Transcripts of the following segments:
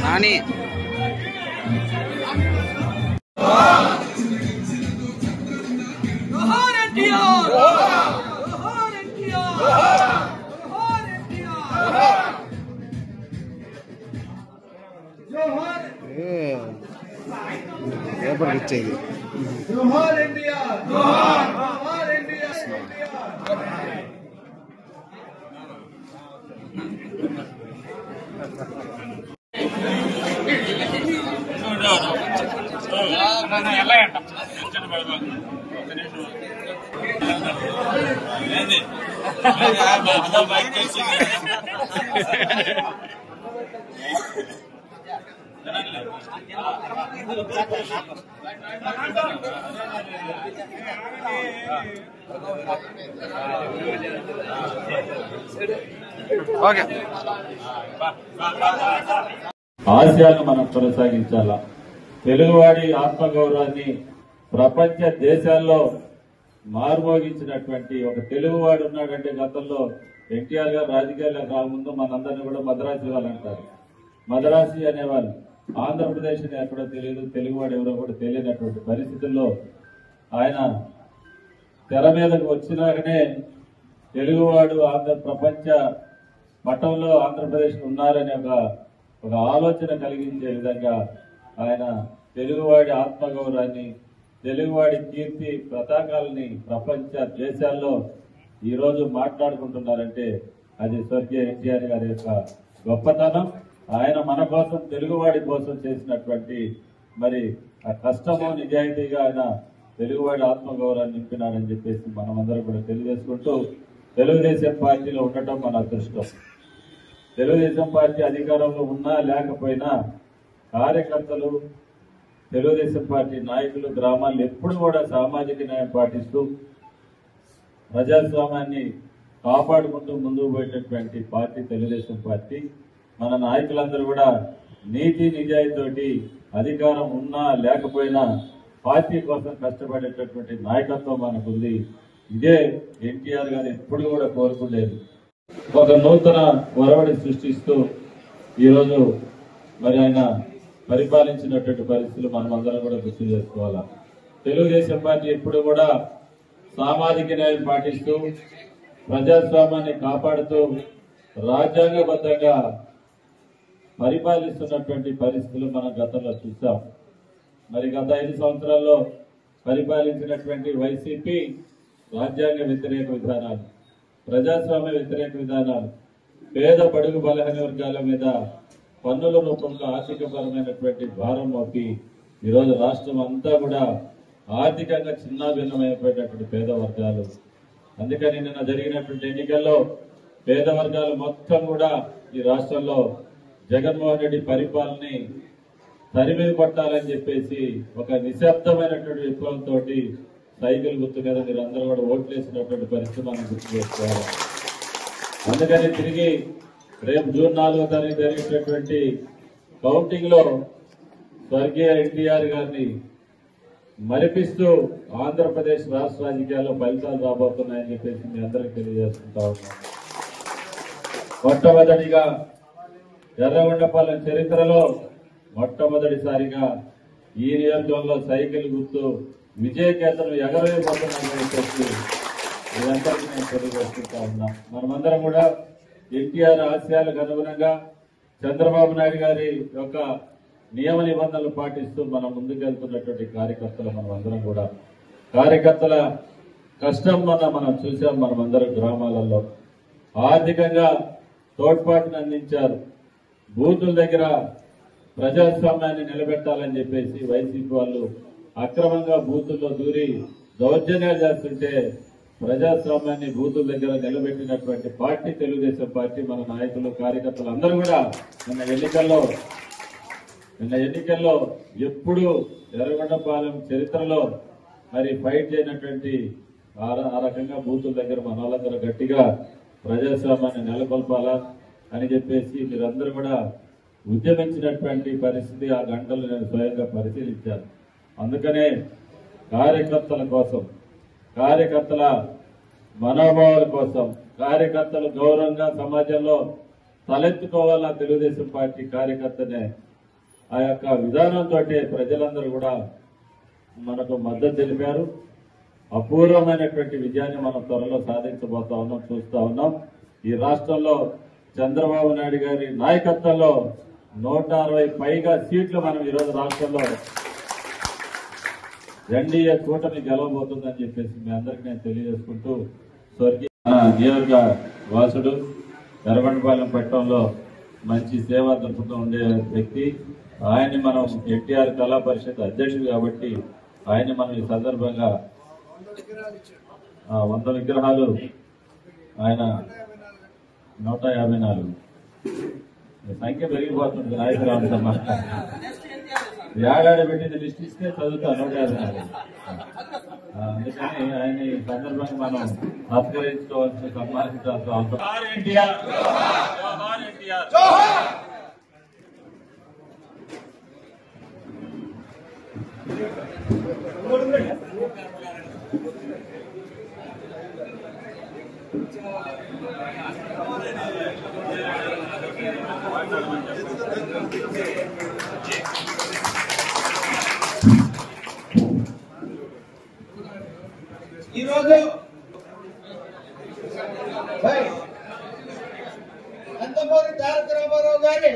Nani paper ఇచ్చేది ఆశయాలను మనం కొనసాగించాలా. తెలుగువాడి ఆత్మగౌరవాన్ని ప్రపంచ దేశాల్లో మార్మోగించినటువంటి ఒక తెలుగువాడు ఉన్నాడంటే గతంలో ఎన్టీఆర్ గారు రాజకీయాలకు రాకముందు మనందరినీ కూడా మద్రాసి వాళ్ళు అంటారు. మద్రాసి అనేవాళ్ళు ఆంధ్రప్రదేశ్ ఎక్కడో తెలియదు, తెలుగువాడు ఎవరో కూడా తెలియనటువంటి పరిస్థితుల్లో ఆయన తెర మీదకు వచ్చినాకనే తెలుగువాడు ప్రపంచ పటంలో ఆంధ్రప్రదేశ్ ఉన్నారనే ఒక ఆలోచన కలిగించే విధంగా ఆయన తెలుగువాడి ఆత్మగౌరవాన్ని, తెలుగువాడి కీర్తి పతాకాలని ప్రపంచ దేశాల్లో ఈరోజు మాట్లాడుకుంటున్నారంటే అది స్వర్గీయ ఎన్టీఆర్ గారి యొక్క గొప్పతనం. ఆయన మన కోసం, తెలుగువాడి కోసం చేసినటువంటి మరి ఆ కష్టము నిజాయితీగా ఆయన తెలుగువాడి ఆత్మగౌరవాన్ని నింపినారని చెప్పేసి మనమందరం కూడా తెలియజేసుకుంటూ, తెలుగుదేశం పార్టీలో ఉండటం మన అదృష్టం. తెలుగుదేశం పార్టీ అధికారంలో ఉన్నా లేకపోయినా కార్యకర్తలు, తెలుగుదేశం పార్టీ నాయకులు గ్రామాల్లో ఎప్పుడు కూడా సామాజిక న్యాయం పాటిస్తూ ప్రజాస్వామ్యాన్ని కాపాడుకుంటూ ముందుకు పోయేటటువంటి పార్టీ తెలుగుదేశం పార్టీ. మన నాయకులందరూ కూడా నీతి నిజాయితీతోటి అధికారం ఉన్నా లేకపోయినా పార్టీ కోసం కష్టపడేటటువంటి నాయకత్వం మనకుంది. ఇదే ఎన్టీఆర్ గారు ఎప్పుడు కూడా కోరుకునేది. ఒక నూతన ఒరవడి సృష్టిస్తూ ఈరోజు మరి ఆయన పరిపాలించినటువంటి పరిస్థితులు మనం అందరం కూడా గుర్తు చేసుకోవాలా. తెలుగుదేశం పార్టీ ఎప్పుడు కూడా సామాజిక న్యాయం పాటిస్తూ ప్రజాస్వామ్యాన్ని కాపాడుతూ రాజ్యాంగబద్ధంగా పరిపాలిస్తున్నటువంటి పరిస్థితులు మనం గతంలో చూసాం. మరి గత 5 సంవత్సరాల్లో పరిపాలించినటువంటి వైసీపీ రాజ్యాంగ వ్యతిరేక విధానాలు, ప్రజాస్వామ్య వ్యతిరేక విధానాలు, పేద బడుగు బలహీన వర్గాల మీద పన్నుల రూపంలో ఆర్థికపరమైనటువంటి భారం మోపి ఈరోజు రాష్ట్రం అంతా కూడా ఆర్థికంగా చిన్నాభిన్నమైపోయేటటువంటి పేద వర్గాలు. అందుకని నిన్న జరిగినటువంటి ఎన్నికల్లో పేద వర్గాలు మొత్తం కూడా ఈ రాష్ట్రంలో జగన్మోహన్ రెడ్డి పరిపాలనని తరిమి కొట్టాలని చెప్పేసి ఒక నిశ్శబ్దమైనటువంటి విప్లవంతో సైకిల్ గుర్తు మీద మీరు అందరూ కూడా ఓట్లేసినటువంటి పరిస్థితి మనం గుర్తు చేసుకోవాలి. అందుకని తిరిగి రేపు జూన్ 4వ తారీఖు జరిగేటటువంటి కౌంటింగ్ లో స్వర్గీయ ఎన్టీఆర్ గారిని మరిపిస్తూ ఆంధ్రప్రదేశ్ రాష్ట్ర రాజకీయాల్లో ఫలితాలు రాబోతున్నాయని చెప్పేసి మీ అందరికీ తెలియజేసుకుంటా ఉన్నాం. మొట్టమొదటిగా ఎర్రగొండపాలెం చరిత్రలో మొట్టమొదటిసారిగా ఈ నియోజకవర్గంలో సైకిల్ గుర్తు విజయ కేంద్రం ఎగరవేయబోతున్నాయని చెప్పేసి ఇదందరికీ నేను తెలియజేసుకుంటా ఉన్నా. మనమందరం కూడా ఎన్టీఆర్ ఆశయాలకు అనుగుణంగా చంద్రబాబు నాయుడు గారి యొక్క నియమ నిబంధనలు పాటిస్తూ మనం ముందుకెళ్తున్నటువంటి కార్యకర్తలు మనమందరం కూడా కార్యకర్తల కష్టం మనం చూసాం. మనమందరం గ్రామాలలో ఆర్థికంగా తోడ్పాటును అందించారు. బూతుల దగ్గర ప్రజాస్వామ్యాన్ని నిలబెట్టాలని చెప్పేసి వైసీపీ వాళ్ళు అక్రమంగా బూతుల్లో దూరి దౌర్జన్యాలు చేస్తుంటే ప్రజాస్వామ్యాన్ని బూతుల దగ్గర నిలబెట్టినటువంటి పార్టీ తెలుగుదేశం పార్టీ. మన నాయకులు, కార్యకర్తలు అందరూ కూడా నిన్న ఎన్నికల్లో ఎప్పుడు ఎర్రగొండపాలెం చరిత్రలో మరి ఫైట్ చేయనటువంటి ఆ రకంగా బూతుల దగ్గర మన వాళ్ళందరూ గట్టిగా ప్రజాస్వామ్యాన్ని నెలకొల్పాలా అని చెప్పేసి మీరందరూ కూడా ఉద్యమించినటువంటి పరిస్థితి ఆ గంటలు నేను స్వయంగా పరిశీలించాను. అందుకనే కార్యకర్తల కోసం, కార్యకర్తల మనోభావాల కోసం, కార్యకర్తలు గౌరవంగా సమాజంలో తలెత్తుకోవాలా తెలుగుదేశం పార్టీ కార్యకర్తనే ఆ యొక్క విధానంతో ప్రజలందరూ కూడా మనకు మద్దతు తెలిపారు. అపూర్వమైనటువంటి విజయాన్ని మనం త్వరలో సాధించబోతా ఉన్నాం, చూస్తా ఉన్నాం. ఈ రాష్ట్రంలో చంద్రబాబు నాయుడు గారి నాయకత్వంలో 160 పైగా సీట్లు మనం ఈరోజు రాష్ట్రంలో ఎన్డీఏ కూటమి గెలవబోతుందని చెప్పేసి మీ అందరికీ నేను తెలియజేసుకుంటూ, స్వర్గీయ నియోజక వాసుడు ఎర్రగొండపాలెం పట్టణంలో మంచి సేవా దృక్పథం ఉండే వ్యక్తి, ఆయన్ని మనం ఎన్టీఆర్ కళా పరిషత్ అధ్యక్షుడు కాబట్టి ఆయన్ని మనం ఈ సందర్భంగా 100 విగ్రహాలు ఆయన 154 సంఖ్య పెరిగిపోతుంది. నాయకురావు ఏడాది పెట్టింది లిస్ట్ ఇస్తే చదువుతా 154. అందుకని ఆయన ఈ సందర్భంగా మనం సత్కరించుకోవాల్సిన సన్మానించాల్సిన అవసరం. ఈరోజు నందమూరి తారక రామారావు గారి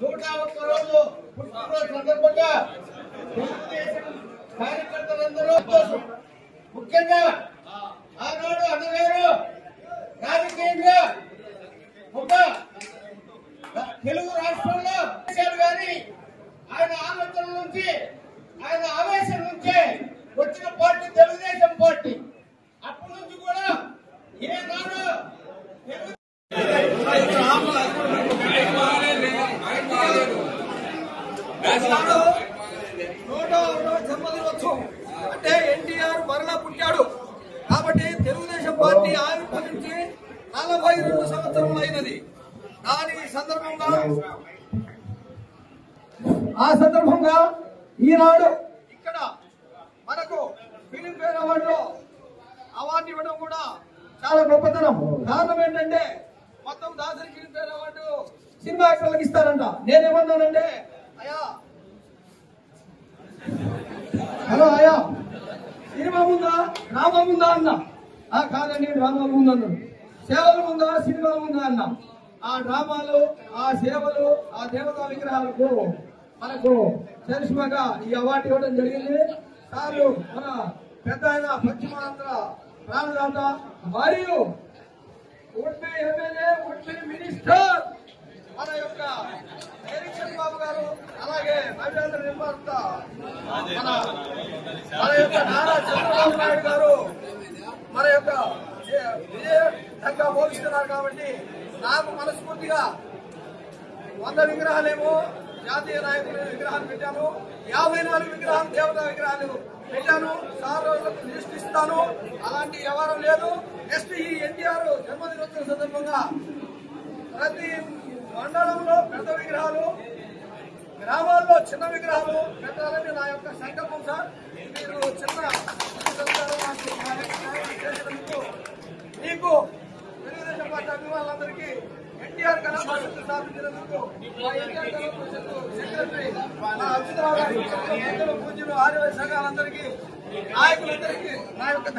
101 రోజు పుట్టినరోజు సందర్భంగా తెలుగుదేశం కార్యకర్తలందరూ ముఖ్యంగా ఆనాడు అన్నగారు రాజకీయంగా ఒక తెలుగు రాష్ట్రంలో గారి ఆయన ఆలోచన నుంచి, ఆయన ఆవేశం నుంచే వచ్చిన పార్టీ తెలుగుదేశం పార్టీ. అప్పటి నుంచి కూడా ఏనాడు 101వ జన్మదినోత్సవం అంటే ఎన్టీఆర్ మరలా పుట్టాడు కాబట్టి తెలుగుదేశం పార్టీ ఆవిర్భవించి 42 సంవత్సరములు అయినది. దాని సందర్భంగా ఈనాడు ఇక్కడ మనకు ఫిలింఫేర్ అవార్డు ఇవ్వడం కూడా చాలా గొప్పతనం. కారణం ఏంటంటే మొత్తం దాసరి ఫిలింఫేర్ అవార్డు సినిమా యాక్టర్లకు ఇస్తారంట. నేనేమన్నానంటే అయ్యా అయ్యా సినిమా ముందా డ్రామా ముందా అన్నా. కాదండి డ్రామా ముందన్నాడు. సేవలు ముందా సినిమాలు ముందా అన్నా. ఆ డ్రామాలు, ఆ సేవలు, ఆ దేవతా విగ్రహాలకు మనకు చరిష్మాగా ఈ అవార్డు ఇవ్వడం జరిగింది. సారు మన పెద్ద ఆయన పశ్చిమాంధ్ర ప్రాణదాత మరియు ఉడ్పీ ఎమ్మెల్యే, ఉడ్పీ మినిస్టర్ మన యొక్క డైరెక్షన్ బాబు గారు, అలాగే నవ్యాంధ్ర నిర్మాత మన యొక్క నారా చంద్రబాబు నాయుడు గారు మన యొక్క విజయంగా పోషిస్తున్నారు. కాబట్టి నాకు మనస్ఫూర్తిగా 100 విగ్రహాలేమో జాతీయ నాయకుల విగ్రహాలు పెట్టాను, 54 విగ్రహాలు దేవతా విగ్రహాలు పెట్టాను. సార్ రోజులకు లిస్ట్ ఇస్తాను. అలాంటి వ్యవహారం లేదు. నెక్స్ట్ ఈ ఎన్టీఆర్ జన్మదినోత్సవం సందర్భంగా ప్రతి మండలంలో పెద్ద విగ్రహాలు, గ్రామాల్లో చిన్న విగ్రహాలు పెట్టాలని నా యొక్క సంకల్పం సార్. మీరు చిన్న మీకు తెలుగుదేశం పార్టీ అభిమానులందరికీ ఎన్టీఆర్ కళా పరిషత్ స్థాపించినందుకు మా ఎన్టీఆర్ కళా పరిషత్ సెక్రటరీ మా అచ్యుతరావు గారు, పూజ్యులు ఆర్యవైశ్య సంఘాలందరికీ, నాయకులందరికీ